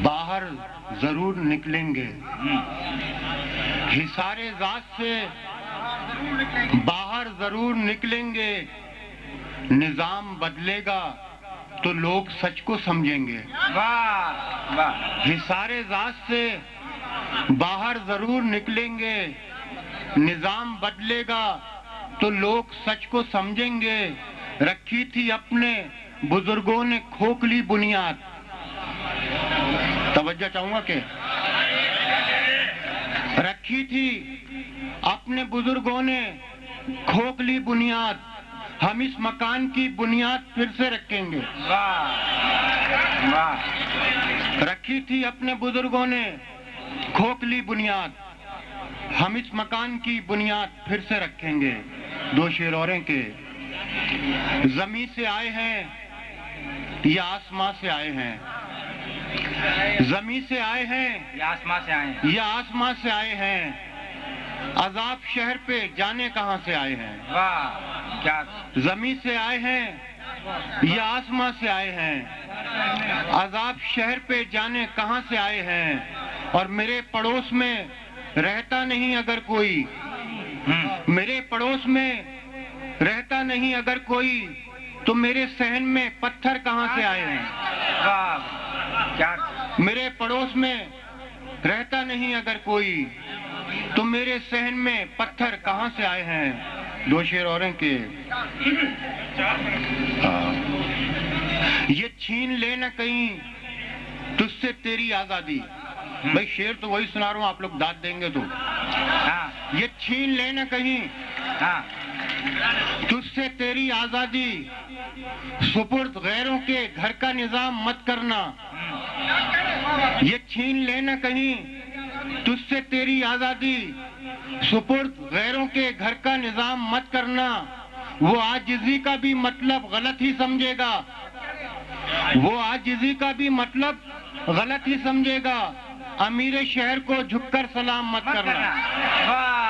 बाहर जरूर निकलेंगे। हिसारे ज़ात से बाहर जरूर निकलेंगे। निजाम बदलेगा तो लोग सच को समझेंगे। वाह वाह। हिसारे ज़ात से बाहर जरूर निकलेंगे। निजाम बदलेगा तो लोग सच को समझेंगे। रखी थी अपने बुजुर्गों ने खोखली बुनियाद। तवज्जो चाहूंगा कि रखी थी अपने बुजुर्गों ने खोखली बुनियाद। हम इस मकान की बुनियाद फिर से रखेंगे। वाह वाह। रखी थी अपने बुजुर्गों ने खोखली बुनियाद। हम इस मकान की बुनियाद फिर से रखेंगे। दो शेर और हैं के जमीन से आए हैं या आसमां से आए हैं। जमीन से आए हैं या आसमां से आए हैं। या आसमां से आए हैं। अजाब शहर पे जाने कहां से आए हैं। वाह क्या। जमीन से आए हैं या आसमां से आए हैं। अजाब शहर पे जाने कहां से आए हैं। और मेरे पड़ोस में रहता नहीं अगर कोई। मेरे पड़ोस में रहता नहीं अगर कोई तो मेरे सहन में पत्थर कहां से आए हैं। वाह क्या। मेरे पड़ोस में रहता नहीं अगर कोई तो मेरे सहन में पत्थर कहां से आए हैं। दो शेर और हैं के ये छीन लेना कहीं तुझसे तेरी आजादी। भाई शेर तो वही सुना रहा हूं, आप लोग दाद देंगे तो। हाँ। ये छीन लेना कहीं हाँ। तुझसे तेरी आजादी। सुपुर्द गैरों के घर का निजाम मत करना। ये छीन लेना कहीं तुझसे तेरी आजादी। सुपुर्द गैरों के घर का निजाम मत करना। वो आजिज़ी का भी मतलब गलत ही समझेगा। वो आजिज़ी का भी मतलब गलत ही समझेगा। अमीर शहर को झुककर सलाम मत करना। वाह।